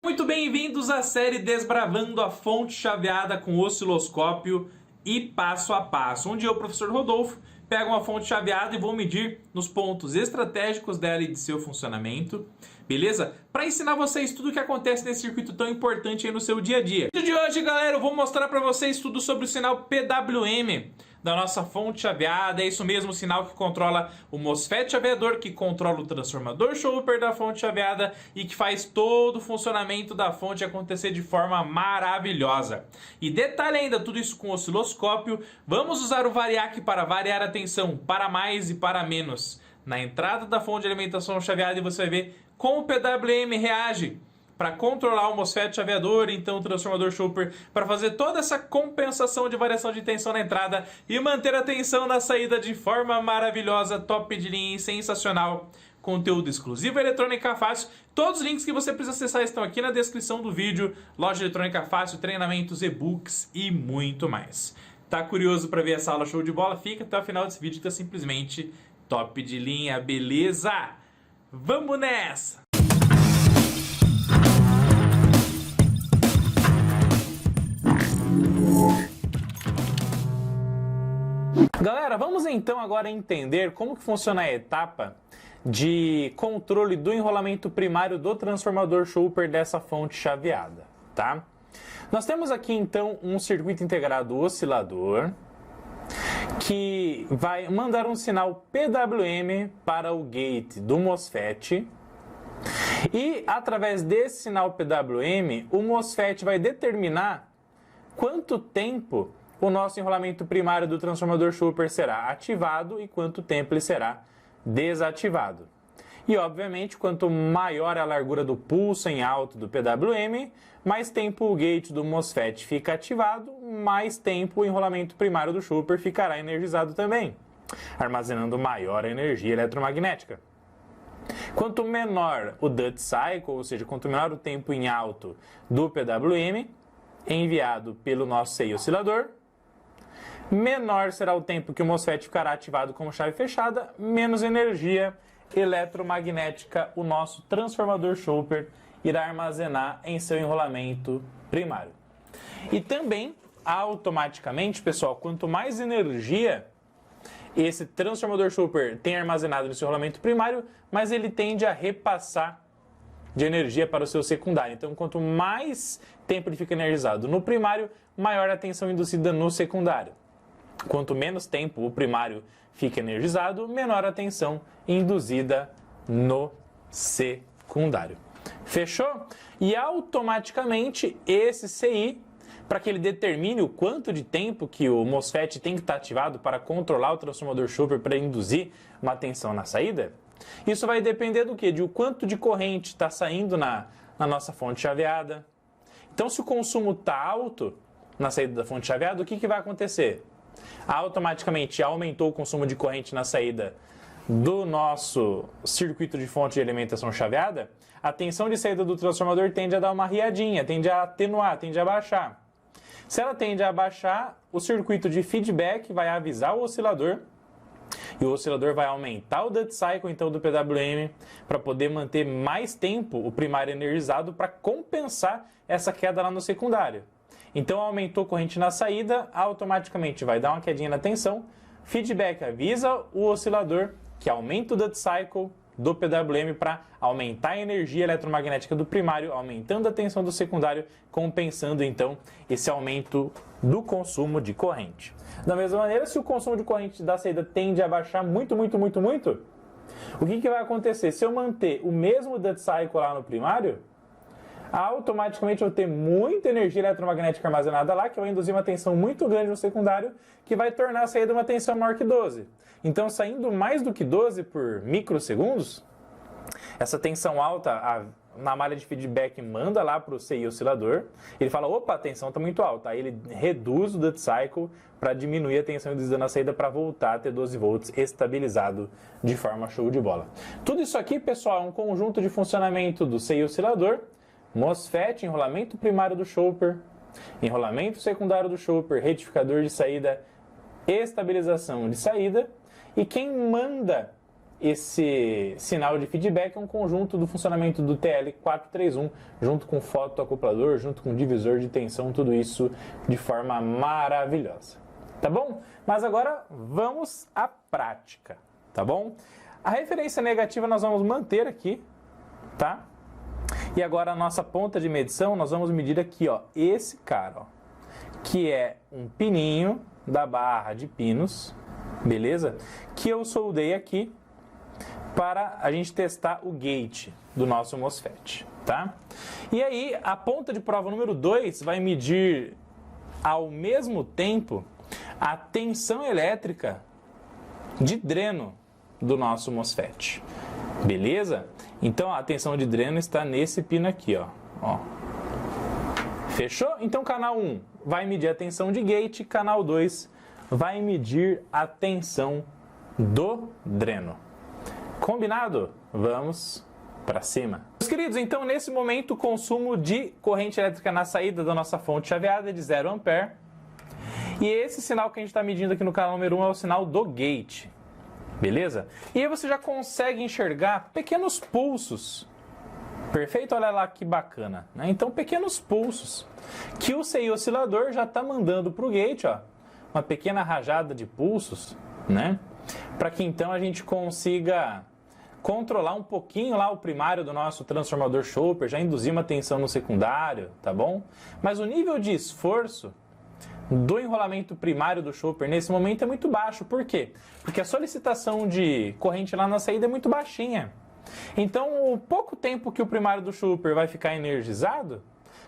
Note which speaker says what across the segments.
Speaker 1: Muito bem-vindos à série Desbravando a Fonte Chaveada com Osciloscópio e Passo a Passo, onde eu, professor Rodolfo, pego uma fonte chaveada e vou medir nos pontos estratégicos dela e de seu funcionamento, beleza? Para ensinar vocês tudo o que acontece nesse circuito tão importante aí no seu dia a dia. No vídeo de hoje, galera, eu vou mostrar para vocês tudo sobre o sinal PWM da nossa fonte chaveada. É isso mesmo, o sinal que controla o MOSFET chaveador, que controla o transformador Schoeper da fonte chaveada e que faz todo o funcionamento da fonte acontecer de forma maravilhosa. E detalhe ainda, tudo isso com osciloscópio. Vamos usar o variac para variar a tensão para mais e para menos na entrada da fonte de alimentação chaveada, e você vai ver como o PWM reage para controlar o MOSFET chaveador, então o transformador Schoeper, para fazer toda essa compensação de variação de tensão na entrada e manter a tensão na saída de forma maravilhosa, top de linha e sensacional. Conteúdo exclusivo Eletrônica Fácil. Todos os links que você precisa acessar estão aqui na descrição do vídeo. Loja Eletrônica Fácil, treinamentos, e-books e muito mais. Tá curioso para ver essa aula show de bola? Fica até o final desse vídeo que tá simplesmente top de linha, beleza? Vamos nessa! Galera, vamos então agora entender como que funciona a etapa de controle do enrolamento primário do transformador Schoeper dessa fonte chaveada, tá? Nós temos aqui então um circuito integrado oscilador que vai mandar um sinal PWM para o gate do MOSFET e através desse sinal PWM o MOSFET vai determinar quanto tempo o nosso enrolamento primário do transformador Schoeper será ativado e quanto tempo ele será desativado. E, obviamente, quanto maior a largura do pulso em alto do PWM, mais tempo o gate do MOSFET fica ativado, mais tempo o enrolamento primário do Schoeper ficará energizado também, armazenando maior energia eletromagnética. Quanto menor o duty cycle, ou seja, quanto menor o tempo em alto do PWM, enviado pelo nosso CI oscilador, menor será o tempo que o MOSFET ficará ativado com chave fechada, menos energia eletromagnética o nosso transformador Schoeper irá armazenar em seu enrolamento primário. E também, automaticamente, pessoal, quanto mais energia esse transformador Schoeper tem armazenado no seu enrolamento primário, mais ele tende a repassar de energia para o seu secundário. Então, quanto mais tempo ele fica energizado no primário, maior a tensão induzida no secundário. Quanto menos tempo o primário fica energizado, menor a tensão induzida no secundário. Fechou? E automaticamente esse CI, para que ele determine o quanto de tempo que o MOSFET tem que estar ativado para controlar o transformador Schoeper para induzir uma tensão na saída, isso vai depender do quê? De o quanto de corrente está saindo na nossa fonte chaveada. Então, se o consumo está alto na saída da fonte chaveada, o que vai acontecer? Automaticamente aumentou o consumo de corrente na saída do nosso circuito de fonte de alimentação chaveada, a tensão de saída do transformador tende a dar uma riadinha, tende a atenuar, tende a baixar. Se ela tende a baixar, o circuito de feedback vai avisar o oscilador e o oscilador vai aumentar o duty cycle então do PWM para poder manter mais tempo o primário energizado para compensar essa queda lá no secundário. Então aumentou corrente na saída, automaticamente vai dar uma quedinha na tensão, feedback avisa o oscilador que aumenta o duty cycle do PWM para aumentar a energia eletromagnética do primário, aumentando a tensão do secundário, compensando então esse aumento do consumo de corrente. Da mesma maneira, se o consumo de corrente da saída tende a baixar muito, o que vai acontecer? Se eu manter o mesmo duty cycle lá no primário, automaticamente eu vou ter muita energia eletromagnética armazenada lá, que vai induzir uma tensão muito grande no secundário, que vai tornar a saída uma tensão maior que 12. Então, saindo mais do que 12 por microsegundos, essa tensão alta, na malha de feedback manda lá para o CI oscilador, ele fala, opa, a tensão está muito alta. Aí ele reduz o duty cycle para diminuir a tensão induzida na saída para voltar a ter 12 volts estabilizado de forma show de bola. Tudo isso aqui, pessoal, é um conjunto de funcionamento do CI oscilador, MOSFET, enrolamento primário do Schoeper, enrolamento secundário do Schoeper, retificador de saída, estabilização de saída, e quem manda esse sinal de feedback é um conjunto do funcionamento do TL431, junto com fotoacoplador, junto com divisor de tensão, tudo isso de forma maravilhosa. Tá bom? Mas agora vamos à prática, tá bom? A referência negativa nós vamos manter aqui, tá? E agora a nossa ponta de medição, nós vamos medir aqui, ó, esse cara, ó, que é um pininho da barra de pinos, beleza? Que eu soldei aqui para a gente testar o gate do nosso MOSFET, tá? E aí, a ponta de prova número 2 vai medir ao mesmo tempo a tensão elétrica de dreno do nosso MOSFET, beleza? Então, a tensão de dreno está nesse pino aqui, ó. Fechou? Então, canal 1 vai medir a tensão de gate, canal 2 vai medir a tensão do dreno. Combinado? Vamos para cima. Meus queridos, então, nesse momento, o consumo de corrente elétrica na saída da nossa fonte chaveada é de 0 A. E esse sinal que a gente está medindo aqui no canal número 1 é o sinal do gate. Beleza? E aí você já consegue enxergar pequenos pulsos. Perfeito? Olha lá que bacana, né? Então, pequenos pulsos que o CI oscilador já está mandando para o gate, ó, uma pequena rajada de pulsos, né? Para que então a gente consiga controlar um pouquinho lá o primário do nosso transformador Chopper, já induzir uma tensão no secundário, tá bom? Mas o nível de esforço do enrolamento primário do Chopper nesse momento é muito baixo. Por quê? Porque a solicitação de corrente lá na saída é muito baixinha. Então, o pouco tempo que o primário do Chopper vai ficar energizado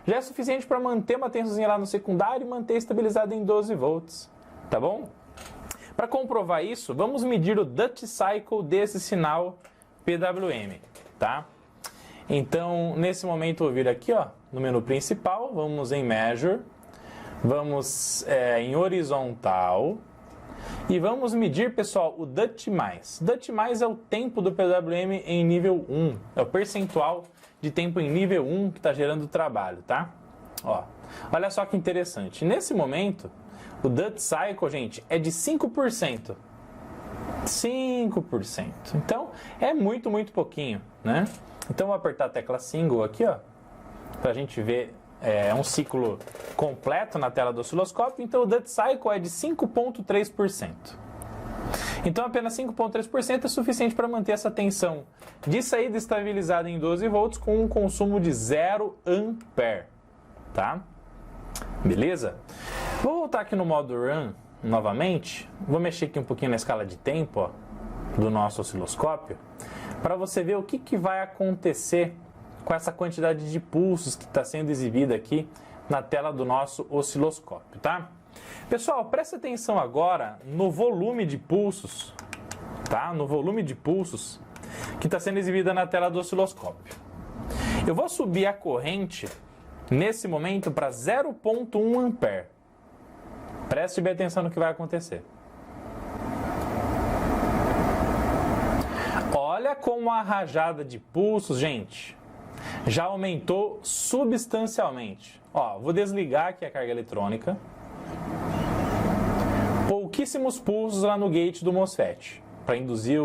Speaker 1: já é suficiente para manter uma tensãozinha lá no secundário e manter estabilizado em 12 volts, tá bom? Para comprovar isso, vamos medir o duty cycle desse sinal PWM, tá? Então, nesse momento, eu vou vir aqui, ó, no menu principal, vamos em Measure, vamos em horizontal e vamos medir, pessoal, o DUT+. DUT+ é o tempo do PWM em nível 1, é o percentual de tempo em nível 1 que está gerando trabalho, tá? Ó, olha só que interessante, nesse momento, o DUT cycle, gente, é de 5%. 5%. Então, é muito, muito pouquinho, né? Então, vou apertar a tecla single aqui, ó, para a gente ver um ciclo completo na tela do osciloscópio. Então, o DUT cycle é de 5,3%. Então, apenas 5,3% é suficiente para manter essa tensão de saída estabilizada em 12 volts com um consumo de 0 A, tá? Beleza? Vou voltar aqui no modo Run novamente. Vou mexer aqui um pouquinho na escala de tempo, ó, do nosso osciloscópio, para você ver o que vai acontecer com essa quantidade de pulsos que está sendo exibida aqui na tela do nosso osciloscópio, tá? Pessoal, presta atenção agora no volume de pulsos, tá? No volume de pulsos que está sendo exibida na tela do osciloscópio. Eu vou subir a corrente nesse momento para 0,1 A. Preste bem atenção no que vai acontecer. Olha como a rajada de pulsos, gente, já aumentou substancialmente. Ó, vou desligar aqui a carga eletrônica. Pouquíssimos pulsos lá no gate do MOSFET, para induzir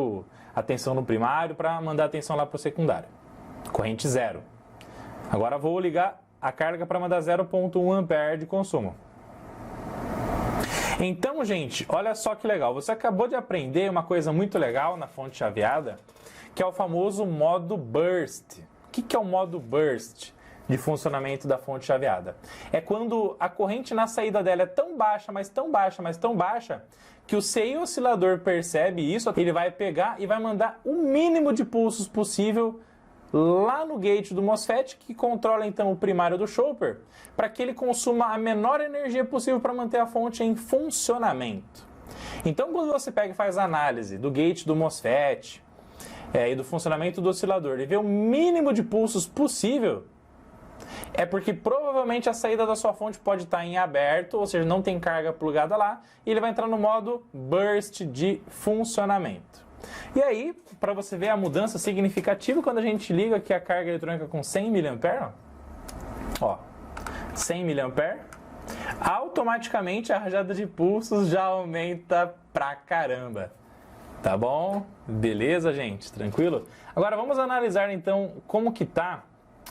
Speaker 1: a tensão no primário, para mandar a tensão lá para o secundário. Corrente 0. Agora vou ligar a carga para mandar 0,1 A de consumo. Então, gente, olha só que legal. Você acabou de aprender uma coisa muito legal na fonte chaveada, que é o famoso modo burst. O que é o modo burst de funcionamento da fonte chaveada? É quando a corrente na saída dela é tão baixa, mas tão baixa, mas tão baixa, que o CI oscilador percebe isso, ele vai pegar e vai mandar o mínimo de pulsos possível lá no gate do MOSFET, que controla então o primário do Chopper, para que ele consuma a menor energia possível para manter a fonte em funcionamento. Então, quando você pega e faz a análise do gate do MOSFET e do funcionamento do oscilador e vê o mínimo de pulsos possível, é porque provavelmente a saída da sua fonte pode estar em aberto, ou seja, não tem carga plugada lá, e ele vai entrar no modo burst de funcionamento. E aí, para você ver a mudança significativa, quando a gente liga aqui a carga eletrônica com 100 mA, ó, 100 mA, automaticamente a rajada de pulsos já aumenta pra caramba. Tá bom? Beleza, gente? Tranquilo? Agora vamos analisar então como que tá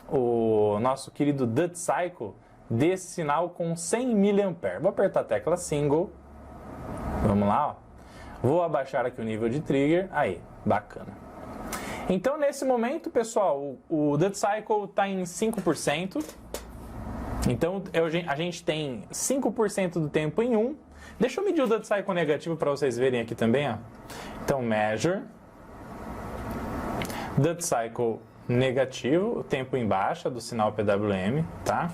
Speaker 1: o nosso querido duty cycle desse sinal com 100 mA. Vou apertar a tecla single. Vamos lá, ó. Vou abaixar aqui o nível de trigger. Aí, bacana. Então, nesse momento, pessoal, o duty cycle está em 5%. Então, a gente tem 5% do tempo em 1. Deixa eu medir o duty cycle negativo para vocês verem aqui também, ó. Então, measure. Duty cycle negativo, o tempo em baixa do sinal PWM, tá?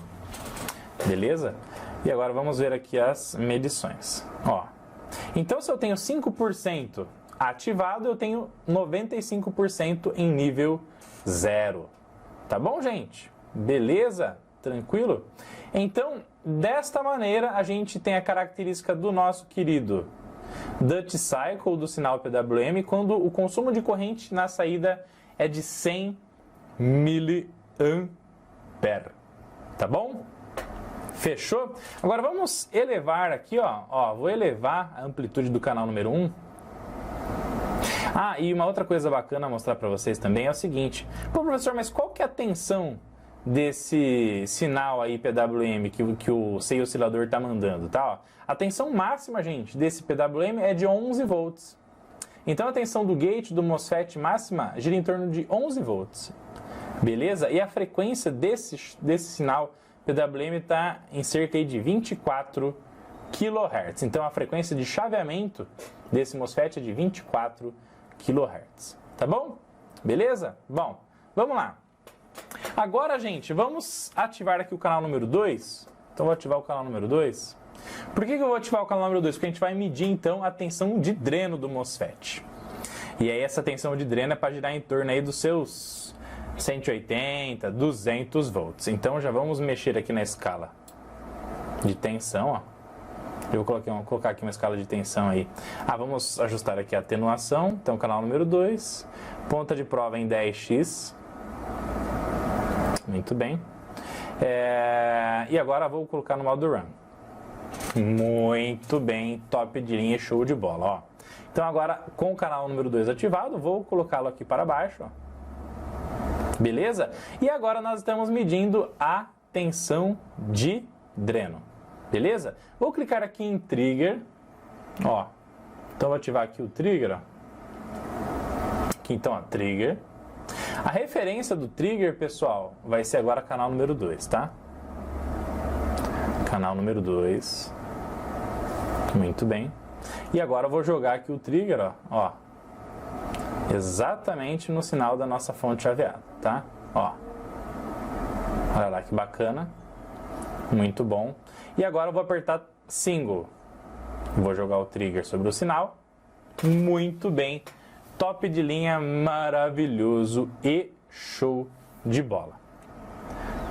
Speaker 1: Beleza? E agora vamos ver aqui as medições. Ó. Então, se eu tenho 5% ativado, eu tenho 95% em nível 0. Tá bom, gente? Beleza? Tranquilo? Então, desta maneira, a gente tem a característica do nosso querido duty cycle do sinal PWM, quando o consumo de corrente na saída é de 100 mA. Tá bom? Fechou? Agora vamos elevar aqui, ó. Vou elevar a amplitude do canal número 1. Ah, e uma outra coisa bacana a mostrar para vocês também é o seguinte. Pô, professor, mas qual que é a tensão desse sinal aí PWM que o sei oscilador está mandando, tá? Ó, a tensão máxima, gente, desse PWM é de 11 volts. Então a tensão do gate do MOSFET máxima gira em torno de 11 volts. Beleza? E a frequência desse sinal PWM está em cerca de 24 kHz. Então a frequência de chaveamento desse MOSFET é de 24 kHz. Tá bom? Beleza? Bom, vamos lá. Agora, gente, vamos ativar aqui o canal número 2. Então vou ativar o canal número 2. Por que eu vou ativar o canal número 2? Porque a gente vai medir então a tensão de dreno do MOSFET. E aí essa tensão de dreno é para girar em torno aí dos seus 180, 200 volts. Então já vamos mexer aqui na escala de tensão, ó. Eu vou colocar aqui uma escala de tensão aí. Vamos ajustar aqui a atenuação. Então canal número 2. Ponta de prova em 10x. Muito bem. E agora vou colocar no modo run. Muito bem, top de linha, show de bola, ó. Então agora, com o canal número 2 ativado, vou colocá-lo aqui para baixo, ó. Beleza? E agora nós estamos medindo a tensão de dreno. Beleza? Vou clicar aqui em trigger, ó. Então vou ativar aqui o trigger, ó. Aqui então, ó, trigger. A referência do trigger, pessoal, vai ser agora canal número 2, tá? Canal número 2. Muito bem. E agora eu vou jogar aqui o trigger, ó. Exatamente no sinal da nossa fonte chaveada, tá? Ó. Olha lá que bacana. Muito bom. E agora eu vou apertar single. Vou jogar o trigger sobre o sinal. Muito bem. Top de linha, maravilhoso e show de bola.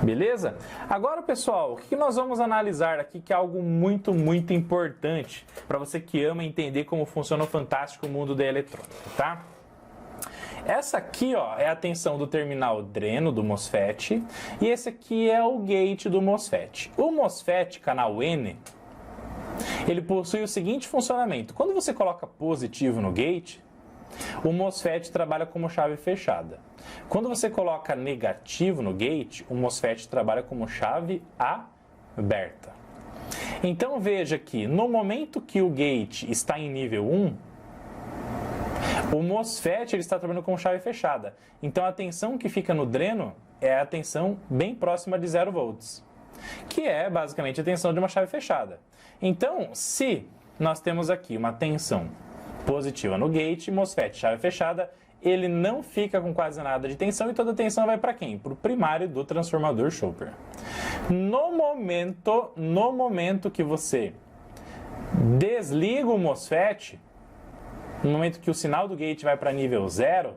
Speaker 1: Beleza? Agora, pessoal, o que nós vamos analisar aqui que é algo muito, muito importante para você que ama entender como funciona o fantástico mundo da eletrônica, tá? Essa aqui, ó, é a tensão do terminal dreno do MOSFET e esse aqui é o gate do MOSFET. O MOSFET canal N, ele possui o seguinte funcionamento. Quando você coloca positivo no gate, o MOSFET trabalha como chave fechada. Quando você coloca negativo no gate, o MOSFET trabalha como chave aberta. Então veja que no momento que o gate está em nível 1, o MOSFET ele está trabalhando como chave fechada. Então a tensão que fica no dreno é a tensão bem próxima de 0 volts, que é basicamente a tensão de uma chave fechada. Então, se nós temos aqui uma tensão positiva no gate, MOSFET chave fechada, ele não fica com quase nada de tensão e toda a tensão vai para quem? Para o primário do transformador Schoper. No momento que você desliga o MOSFET, no momento que o sinal do gate vai para nível 0,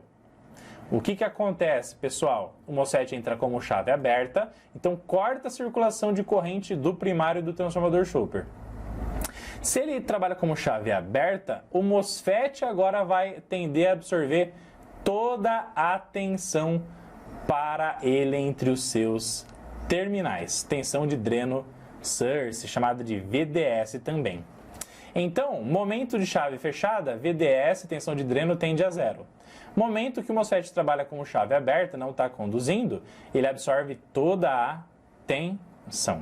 Speaker 1: o que acontece, pessoal? O MOSFET entra como chave aberta, então corta a circulação de corrente do primário do transformador Schoper. Se ele trabalha como chave aberta, o MOSFET agora vai tender a absorver toda a tensão para ele entre os seus terminais. Tensão de dreno source, chamada de VDS também. Então, momento de chave fechada, VDS, tensão de dreno, tende a zero. Momento que o MOSFET trabalha com chave aberta, não está conduzindo, ele absorve toda a tensão.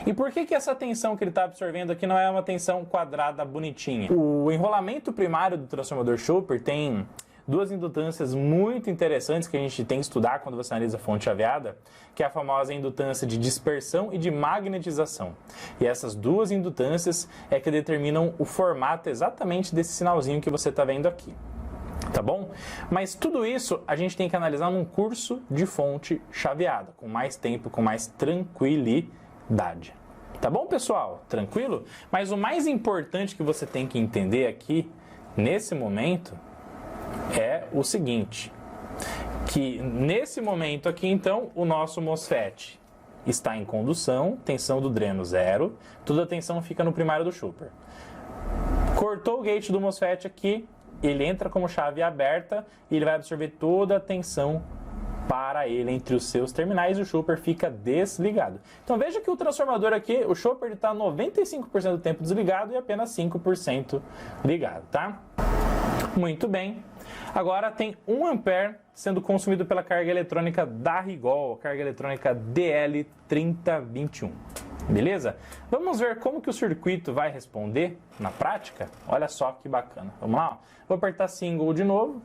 Speaker 1: E por que essa tensão que ele está absorvendo aqui não é uma tensão quadrada bonitinha? O enrolamento primário do transformador Schoeper tem duas indutâncias muito interessantes que a gente tem que estudar quando você analisa a fonte chaveada, que é a famosa indutância de dispersão e de magnetização. E essas duas indutâncias é que determinam o formato exatamente desse sinalzinho que você está vendo aqui. Tá bom? Mas tudo isso a gente tem que analisar num curso de fonte chaveada, com mais tempo, com mais tranquilidade. Tá bom, pessoal? Tranquilo? Mas o mais importante que você tem que entender aqui, nesse momento, é o seguinte, que nesse momento aqui, então, o nosso MOSFET está em condução, tensão do dreno zero, toda a tensão fica no primário do Schoeper. Cortou o gate do MOSFET aqui, ele entra como chave aberta e ele vai absorver toda a tensão para ele entre os seus terminais e o Schoeper fica desligado. Então veja que o transformador aqui, o Schoeper está 95% do tempo desligado e apenas 5% ligado, tá? Muito bem. Agora tem 1 ampere sendo consumido pela carga eletrônica da Rigol, carga eletrônica DL3021. Beleza? Vamos ver como que o circuito vai responder na prática? Olha só que bacana. Vamos lá? Vou apertar single de novo.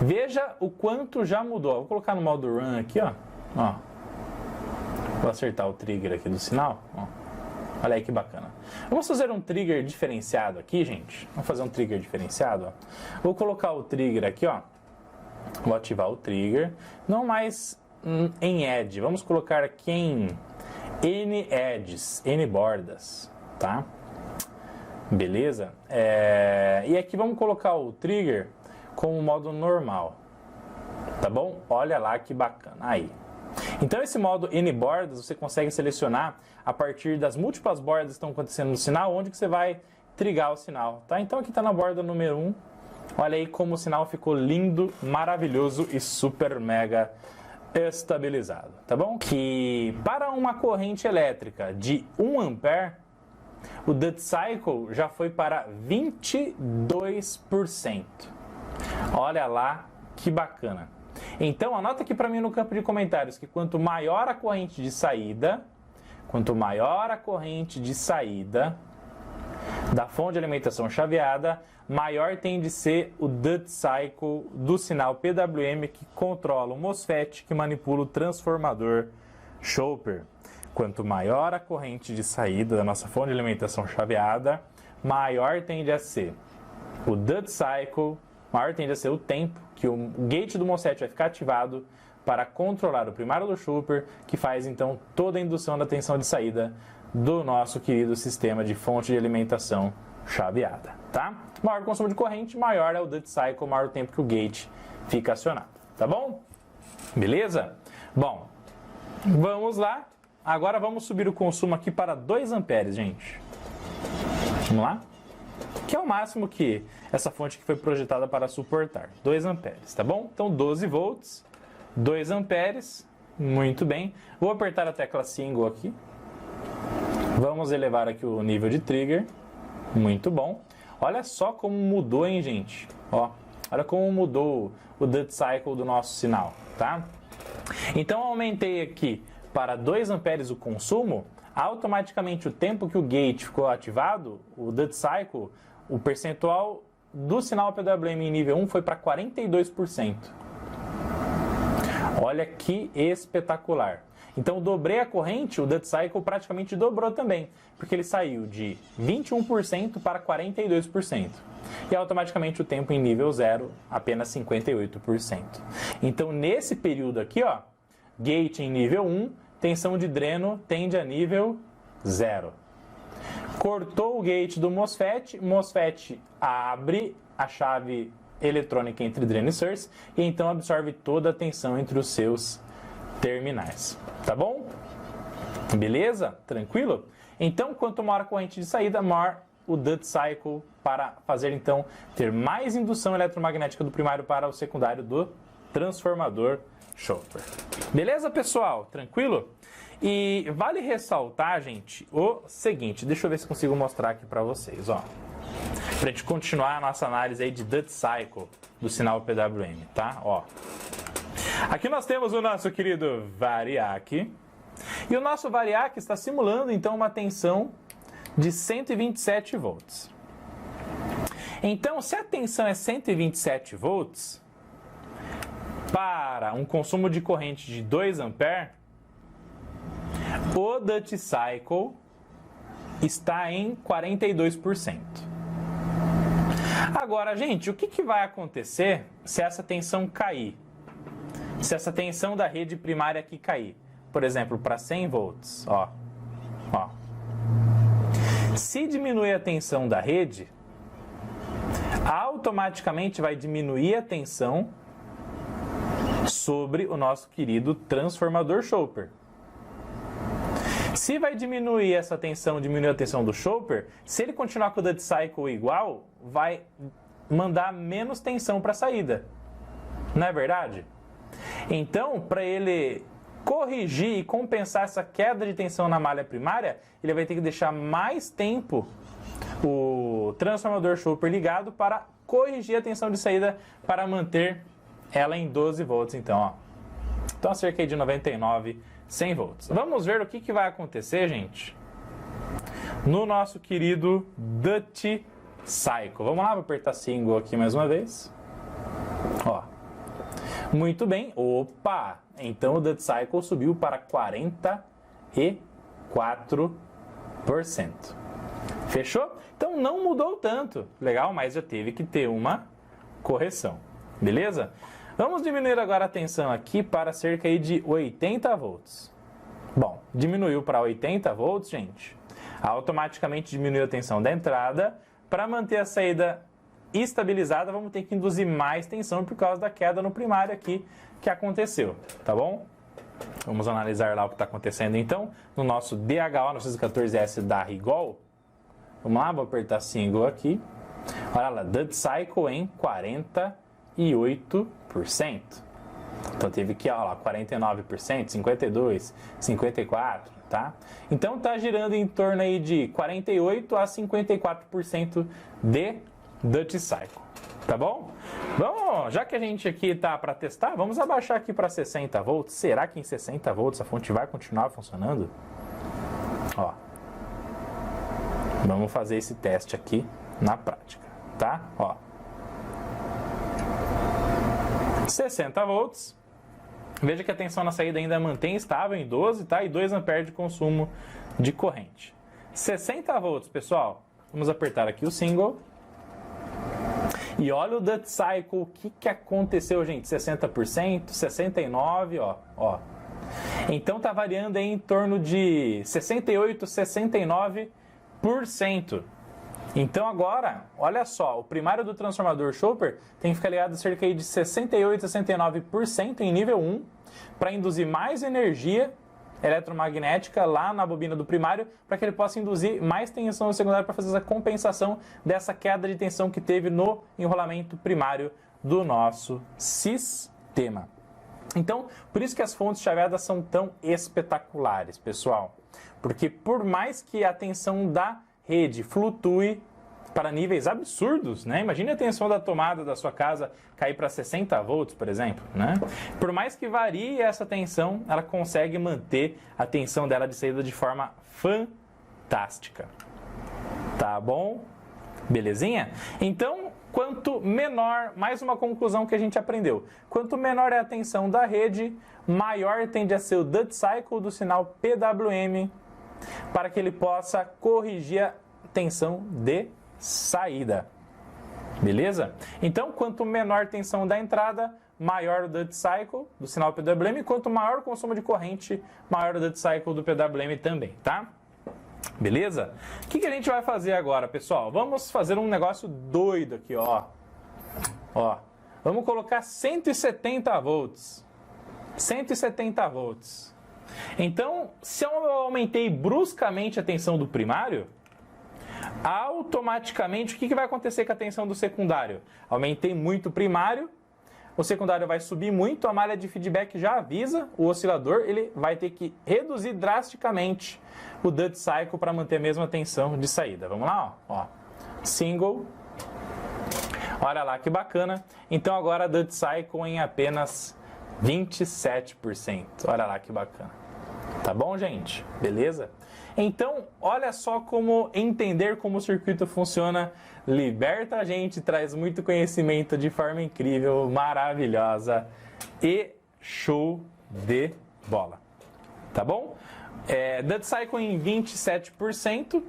Speaker 1: Veja o quanto já mudou. Vou colocar no modo run aqui, ó. Vou acertar o trigger aqui do sinal. Ó. Olha aí que bacana. Vamos fazer um trigger diferenciado aqui, gente. Vamos fazer um trigger diferenciado, ó. Vou colocar o trigger aqui, ó. Vou ativar o trigger. Não mais em edge. Vamos colocar aqui em N edges, N bordas, tá? Beleza? E aqui vamos colocar o trigger com o modo normal, tá bom? Olha lá que bacana. Aí. Então esse modo N bordas você consegue selecionar a partir das múltiplas bordas que estão acontecendo no sinal, onde que você vai trigar o sinal, tá? Então aqui está na borda número 1. Olha aí como o sinal ficou lindo, maravilhoso e super mega estabilizado, tá bom? Que para uma corrente elétrica de 1 ampere, o duty cycle já foi para 22%. Olha lá que bacana. Então anota aqui para mim no campo de comentários que quanto maior a corrente de saída, da fonte de alimentação chaveada, maior tem de ser o duty cycle do sinal PWM que controla o MOSFET que manipula o transformador Schoeper. Quanto maior a corrente de saída da nossa fonte de alimentação chaveada, maior tende a ser o duty cycle, maior tende a ser o tempo que o gate do MOSFET vai ficar ativado para controlar o primário do Schoeper, que faz então toda a indução da tensão de saída do nosso querido sistema de fonte de alimentação chaveada, tá? Maior o consumo de corrente, maior é o duty cycle, maior o tempo que o gate fica acionado, tá bom? Beleza? Bom, vamos lá. Agora vamos subir o consumo aqui para 2 amperes, gente. Vamos lá? Que é o máximo que essa fonte que foi projetada para suportar. 2 amperes, tá bom? Então 12 volts, 2 amperes, muito bem. Vou apertar a tecla single aqui. Vamos elevar aqui o nível de trigger. Muito bom. Olha só como mudou, hein, gente? Ó, olha como mudou o duty cycle do nosso sinal, tá? Então, aumentei aqui para 2 amperes o consumo. Automaticamente, o tempo que o gate ficou ativado, o duty cycle, o percentual do sinal PWM em nível 1 foi para 42%. Olha que espetacular. Então, dobrei a corrente, o duty cycle praticamente dobrou também, porque ele saiu de 21% para 42%. E automaticamente o tempo em nível 0, apenas 58%. Então, nesse período aqui, ó, gate em nível 1, tensão de dreno tende a nível 0. Cortou o gate do MOSFET, MOSFET abre a chave eletrônica entre dreno e source e então absorve toda a tensão entre os seus terminais. Tá bom? Beleza? Tranquilo? Então, quanto maior a corrente de saída, maior o duty cycle para fazer então ter mais indução eletromagnética do primário para o secundário do transformador Schoeper. Beleza, pessoal? Tranquilo? E vale ressaltar, gente, o seguinte, deixa eu ver se consigo mostrar aqui para vocês, ó. Pra gente continuar a nossa análise aí de Duty Cycle do sinal PWM, tá? Ó. Aqui nós temos o nosso querido variac. E o nosso variac está simulando, então, uma tensão de 127 volts. Então, se a tensão é 127 volts, para um consumo de corrente de 2 amperes, o Duty Cycle está em 42%. Agora, gente, o que vai acontecer se essa tensão cair? Se essa tensão da rede primária aqui cair? Por exemplo, para 100 volts, ó. Se diminuir a tensão da rede, automaticamente vai diminuir a tensão sobre o nosso querido transformador Chopper. Se vai diminuir essa tensão, diminuir a tensão do Chopper, se ele continuar com o Duty Cycle igual, vai mandar menos tensão para a saída. Não é verdade? Então, para ele corrigir e compensar essa queda de tensão na malha primária, ele vai ter que deixar mais tempo o transformador Chopper ligado para corrigir a tensão de saída para manter ela em 12 volts, então, ó. Então, cerca de 99, 100 volts. Vamos ver o que vai acontecer, gente, no nosso querido Duty Cycle. Vamos lá, vou apertar single aqui mais uma vez. Ó. Muito bem. Opa! Então, o Duty Cycle subiu para 44%. Fechou? Então, não mudou tanto. Legal, mas já teve que ter uma correção. Beleza? Vamos diminuir agora a tensão aqui para cerca de 80 volts. Bom, diminuiu para 80 volts, gente. Automaticamente diminuiu a tensão da entrada. Para manter a saída estabilizada, vamos ter que induzir mais tensão por causa da queda no primário aqui que aconteceu, tá bom? Vamos analisar lá o que está acontecendo então no nosso DHO 914S da Rigol. Vamos lá, vou apertar single aqui. Olha lá, Duty Cycle em 48%. Então teve que, olha lá, 49%, 52%, 54%, tá? Então tá girando em torno aí de 48% a 54% de Duty Cycle, tá bom? Vamos, já que a gente aqui tá para testar, vamos abaixar aqui para 60 volts. Será que em 60 volts a fonte vai continuar funcionando? Ó. Vamos fazer esse teste aqui na prática, tá? Ó. 60 volts. Veja que a tensão na saída ainda mantém estável em 12, tá? E 2 amperes de consumo de corrente. 60 volts, pessoal. Vamos apertar aqui o single. E olha o Duty Cycle, o que aconteceu, gente? 60%, 69%, ó. Então tá variando aí em torno de 68, 69%. Então agora, olha só, o primário do transformador Chopper tem que ficar ligado a cerca de 68, 69% em nível 1 para induzir mais energia eletromagnética lá na bobina do primário para que ele possa induzir mais tensão no secundário para fazer essa compensação dessa queda de tensão que teve no enrolamento primário do nosso sistema. Então, por isso que as fontes chaveadas são tão espetaculares, pessoal. Porque por mais que a tensão da rede flutue para níveis absurdos, né? Imagine a tensão da tomada da sua casa cair para 60 volts, por exemplo, né? Por mais que varie essa tensão, ela consegue manter a tensão dela de saída de forma fantástica. Tá bom? Belezinha? Então, quanto menor, mais uma conclusão que a gente aprendeu, quanto menor é a tensão da rede, maior tende a ser o Duty Cycle do sinal PWM, para que ele possa corrigir a tensão de saída. Beleza? Então, quanto menor tensão da entrada, maior o Duty Cycle do sinal PWM, e quanto maior o consumo de corrente, maior o Duty Cycle do PWM também, tá? Beleza? O que a gente vai fazer agora, pessoal? Vamos fazer um negócio doido aqui, ó. Ó, vamos colocar 170 volts. 170 volts. Então, se eu aumentei bruscamente a tensão do primário, automaticamente o que vai acontecer com a tensão do secundário? Aumentei muito o primário, o secundário vai subir muito, a malha de feedback já avisa o oscilador, ele vai ter que reduzir drasticamente o Duty Cycle para manter a mesma tensão de saída. Vamos lá, ó. Single. Olha lá que bacana. Então agora Duty Cycle em apenas 27%. Olha lá que bacana. Tá bom, gente? Beleza? Então, olha só como entender como o circuito funciona liberta a gente, traz muito conhecimento de forma incrível, maravilhosa e show de bola. Tá bom? Duty Cycle em 27%.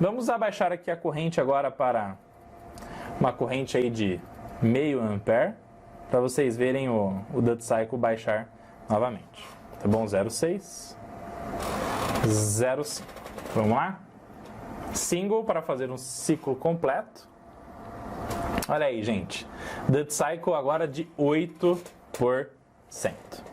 Speaker 1: Vamos abaixar aqui a corrente agora para uma corrente aí de meio ampere, para vocês verem o Duty Cycle baixar novamente. Tá bom? 0,6. 0,5. Vamos lá? Single para fazer um ciclo completo. Olha aí, gente. Duty Cycle agora de 8%.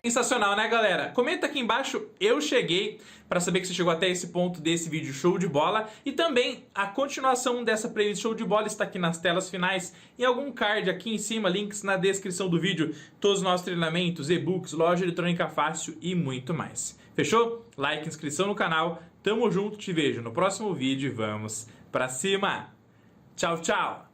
Speaker 2: Sensacional, né, galera? Comenta aqui embaixo, eu cheguei, para saber que você chegou até esse ponto desse vídeo show de bola. E também a continuação dessa playlist show de bola está aqui nas telas finais, em algum card aqui em cima, links na descrição do vídeo, todos os nossos treinamentos, e-books, loja eletrônica fácil e muito mais. Fechou? Like, inscrição no canal, tamo junto, te vejo no próximo vídeo e vamos pra cima! Tchau, tchau!